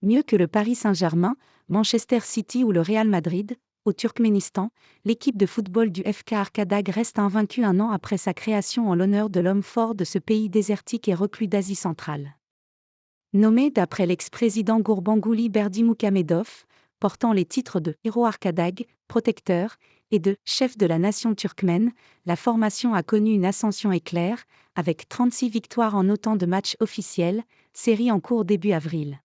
Mieux que le Paris Saint-Germain, Manchester City ou le Real Madrid, au Turkménistan, l'équipe de football du FK Arkadag reste invaincue un an après sa création en l'honneur de l'homme fort de ce pays désertique et reclus d'Asie centrale. Nommé d'après l'ex-président Gurbanguly Berdimuhamedov, portant les titres de héros Arkadag, protecteur, et de chef de la nation turkmène, la formation a connu une ascension éclair, avec 36 victoires en autant de matchs officiels, série en cours début avril.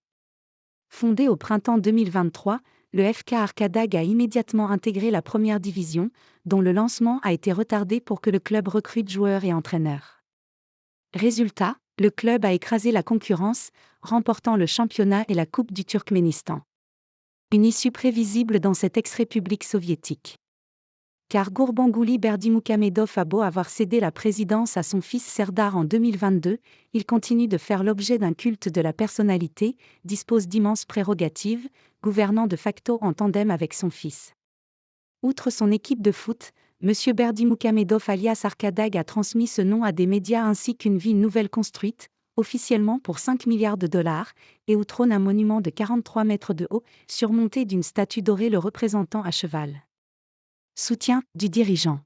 Fondé au printemps 2023, le FK Arkadag a immédiatement intégré la première division, dont le lancement a été retardé pour que le club recrute joueurs et entraîneurs. Résultat, le club a écrasé la concurrence, remportant le championnat et la Coupe du Turkménistan. Une issue prévisible dans cette ex-république soviétique. Car Gurbanguly Berdimuhamedov a beau avoir cédé la présidence à son fils Serdar en 2022, il continue de faire l'objet d'un culte de la personnalité, dispose d'immenses prérogatives, gouvernant de facto en tandem avec son fils. Outre son équipe de foot, M. Berdimuhamedov alias Arkadag a transmis ce nom à des médias ainsi qu'une ville nouvelle construite, officiellement pour 5 milliards de dollars, et où trône un monument de 43 mètres de haut, surmonté d'une statue dorée le représentant à cheval. Soutien du dirigeant.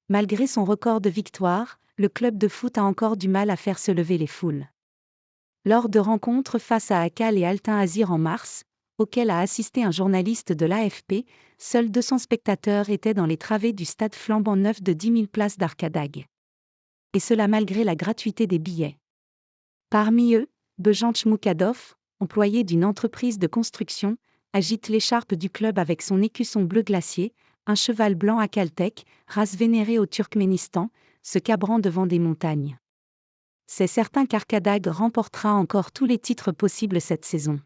Malgré son record de victoires, le club de foot a encore du mal à faire se lever les foules. Lors de rencontres face à Akal et Altin Azir en mars, auquel a assisté un journaliste de l'AFP, seuls 200 spectateurs étaient dans les travées du stade flambant neuf de 10 000 places d'Arkadag. Et cela malgré la gratuité des billets. Parmi eux, Bejanch Moukadov, employé d'une entreprise de construction, agite l'écharpe du club avec son écusson bleu glacier, un cheval blanc akaltek, race vénérée au Turkménistan, se cabrant devant des montagnes. C'est certain qu'Arkadag remportera encore tous les titres possibles cette saison.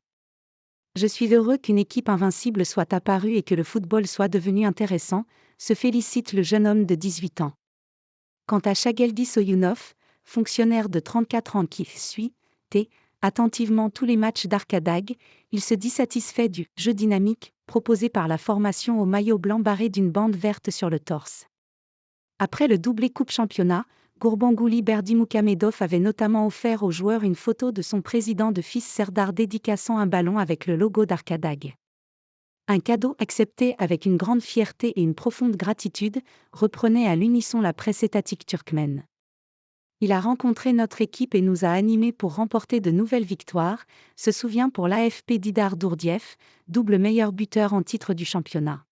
Je suis heureux qu'une équipe invincible soit apparue et que le football soit devenu intéressant, se félicite le jeune homme de 18 ans. Quant à Shageldi Soyunov, fonctionnaire de 34 ans qui suit attentivement tous les matchs d'Arkadag, il se dit satisfait du jeu dynamique proposé par la formation au maillot blanc barré d'une bande verte sur le torse. Après le doublé Coupe Championnat, Gurbanguly Berdimuhamedov avait notamment offert aux joueurs une photo de son président de fils Serdar dédicaçant un ballon avec le logo d'Arkadag. Un cadeau accepté avec une grande fierté et une profonde gratitude, reprenait à l'unisson la presse étatique turkmène. Il a rencontré notre équipe et nous a animés pour remporter de nouvelles victoires, se souvient pour l'AFP Didar Dourdiev, double meilleur buteur en titre du championnat.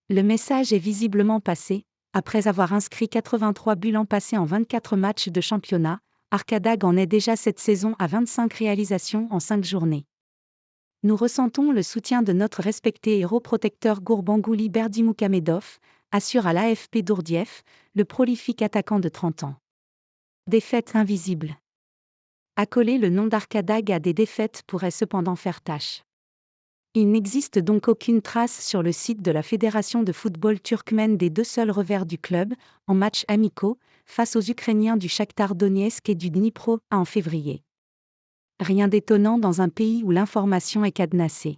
Le message est visiblement passé, après avoir inscrit 83 buts l'an passé en 24 matchs de championnat, Arkadag en est déjà cette saison à 25 réalisations en 5 journées. Nous ressentons le soutien de notre respecté héros protecteur Gurbanguly Berdimuhamedov, assure à l'AFP Dourdiev, le prolifique attaquant de 30 ans. Défaite invisible. Accoler le nom d'Arkadag à des défaites pourrait cependant faire tâche. Il n'existe donc aucune trace sur le site de la Fédération de football turkmène des deux seuls revers du club, en matchs amicaux, face aux Ukrainiens du Shakhtar Donetsk et du Dnipro en février. Rien d'étonnant dans un pays où l'information est cadenassée.